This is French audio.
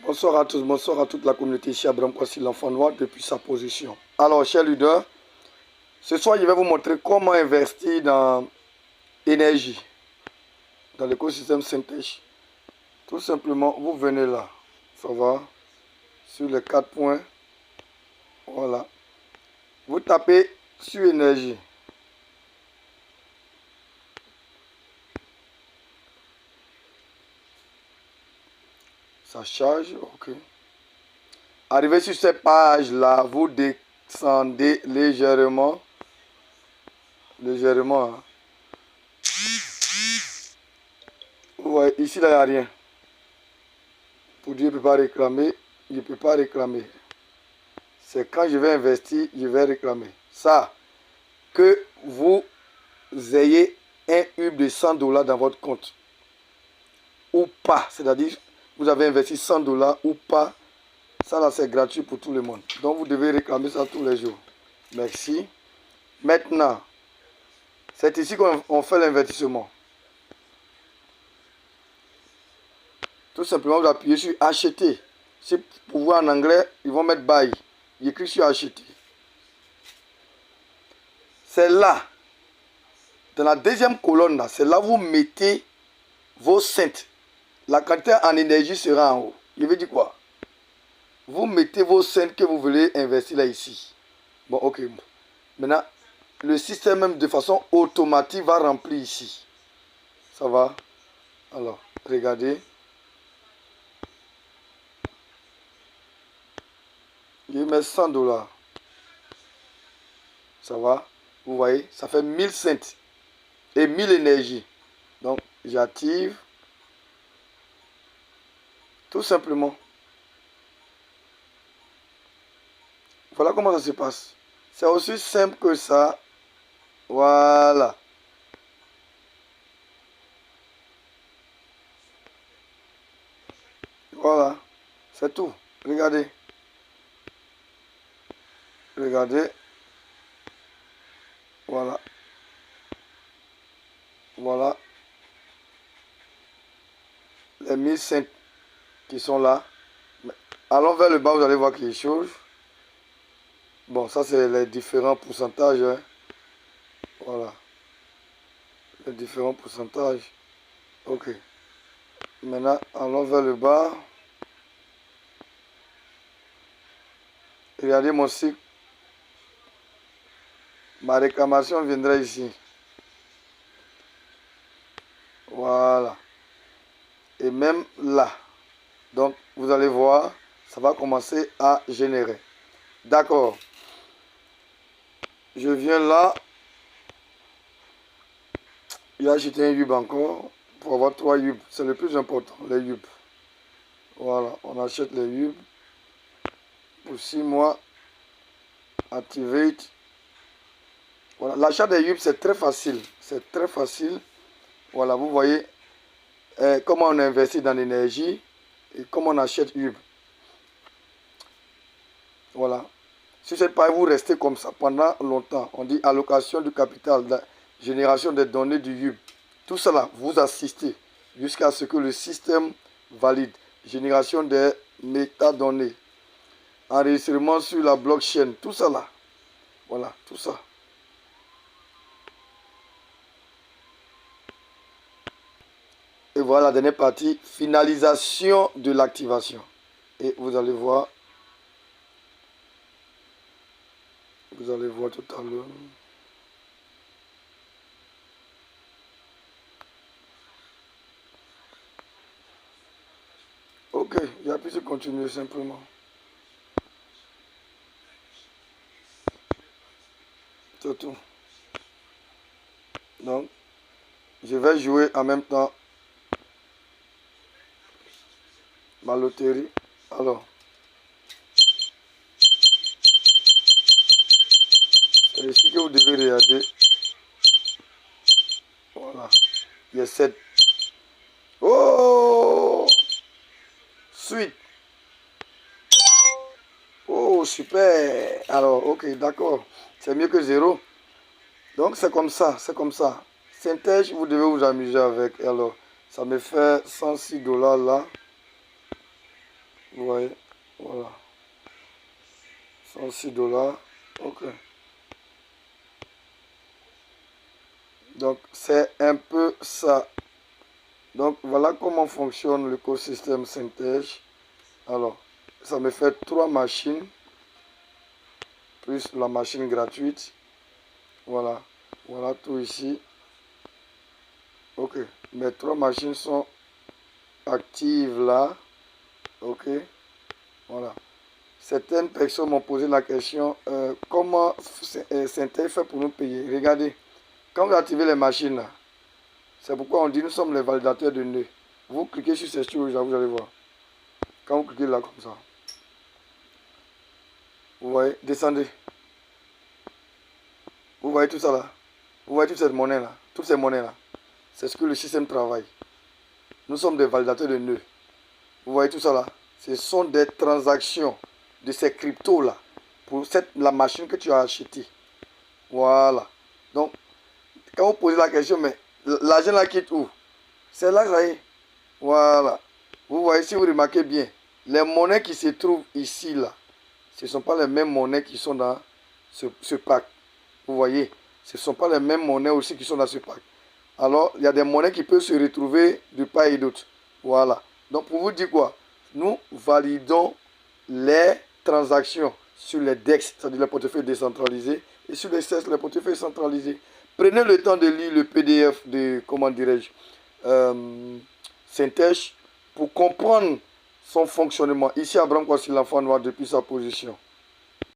Bonsoir à tous, bonsoir à toute la communauté ici à Bramkwasi, l'enfant noir, depuis sa position. Alors, chers leaders, ce soir, je vais vous montrer comment investir dans l'énergie, dans l'écosystème Syntech. Tout simplement, vous venez là, ça va, sur les 4 points, voilà. Vous tapez sur énergie. Ça charge, ok. Arrivé sur cette page-là, vous descendez légèrement. Légèrement. Hein. Ouais, ici, là, il n'y a rien. Pour dire, je ne peux pas réclamer. Je ne peux pas réclamer. C'est quand je vais investir, je vais réclamer. Ça, que vous ayez un hub de 100 $ dans votre compte. Ou pas. C'est-à-dire, vous avez investi 100 $ ou pas. Ça, là, c'est gratuit pour tout le monde. Donc, vous devez réclamer ça tous les jours. Merci. Maintenant, c'est ici qu'on fait l'investissement. Tout simplement, vous appuyez sur acheter. Si pour vous en anglais, ils vont mettre buy. Il écrit sur acheter. C'est là, dans la deuxième colonne, là, c'est là où vous mettez vos cents. La quantité en énergie sera en haut. Je veux dire quoi? Vous mettez vos cents que vous voulez investir là, ici. Bon, ok. Maintenant, le système même de façon automatique va remplir ici. Ça va? Alors, regardez. Je mets 100 $. Ça va? Vous voyez? Ça fait 1000 cents. Et 1000 énergies. Donc, j'active. Tout simplement. Voilà comment ça se passe. C'est aussi simple que ça. Voilà. Voilà. C'est tout. Regardez. Regardez. Voilà. Voilà. Les 1005 qui sont là. Allons vers le bas, vous allez voir quelque chose. Bon, ça c'est les différents pourcentages. Hein. Voilà. Les différents pourcentages. Ok. Maintenant, allons vers le bas. Regardez mon cycle. Ma réclamation viendra ici. Voilà. Et même là. Donc, vous allez voir, ça va commencer à générer. D'accord. Je viens là. Il a acheté un hub encore. Pour avoir 3 hubs. C'est le plus important, les hubs. Voilà. On achète les hubs. Pour 6 mois. Activate. Voilà. L'achat des hubs, c'est très facile. C'est très facile. Voilà, vous voyez comment on investit dans l'énergie et comment on achète hub. Voilà. Sur cette page, vous restez comme ça pendant longtemps. On dit allocation du capital, la génération des données du hub. Tout cela, vous assistez jusqu'à ce que le système valide. Génération des métadonnées. Enregistrement sur la blockchain. Tout ça là. Voilà, tout ça. Et voilà la dernière partie, finalisation de l'activation. Et vous allez voir. Vous allez voir tout à l'heure. Ok, j'appuie sur continuer simplement. C'est tout. Donc, je vais jouer en même temps ma loterie. Alors, c'est ici que vous devez regarder. Voilà. Il y a 7. Oh! Suite. Oh, super. Alors, ok, d'accord. C'est mieux que 0. Donc, c'est comme ça. C'est comme ça. Syntech, vous devez vous amuser avec. Alors, ça me fait 106 $ là. $36. Ok. Donc, c'est un peu ça. Donc, voilà comment fonctionne l'écosystème Syntech. Alors, ça me fait 3 machines, plus la machine gratuite. Voilà. Voilà tout ici. Ok. Mes 3 machines sont actives là. Ok. Voilà. Certaines personnes m'ont posé la question, comment Syntech fait pour nous payer? Regardez, quand vous activez les machines là, c'est pourquoi on dit nous sommes les validateurs de nœuds. Vous cliquez sur ces choses là, vous allez voir. Quand vous cliquez là comme ça, vous voyez, descendez. Vous voyez tout ça là. Vous voyez toute cette monnaie là. Toutes ces monnaies là. C'est ce que le système travaille. Nous sommes des validateurs de nœuds. Vous voyez tout ça là. Ce sont des transactions de ces cryptos là. Pour la machine que tu as achetée. Voilà. Donc, quand vous posez la question, mais l'argent là quitte où? C'est là, ça y est. Voilà. Vous voyez, si vous remarquez bien, les monnaies qui se trouvent ici là, ce ne sont pas les mêmes monnaies qui sont dans ce pack. Vous voyez, ce ne sont pas les mêmes monnaies aussi qui sont dans ce pack. Alors, il y a des monnaies qui peuvent se retrouver de part et d'autre. Voilà. Donc, pour vous dire quoi, nous validons les transactions sur les DEX, c'est-à-dire les portefeuilles décentralisés, et sur les CES, les portefeuilles centralisés. Prenez le temps de lire le PDF de, comment dirais-je, Syntech pour comprendre son fonctionnement. Ici, Abraham Kwasi, l'enfant noir, depuis sa position.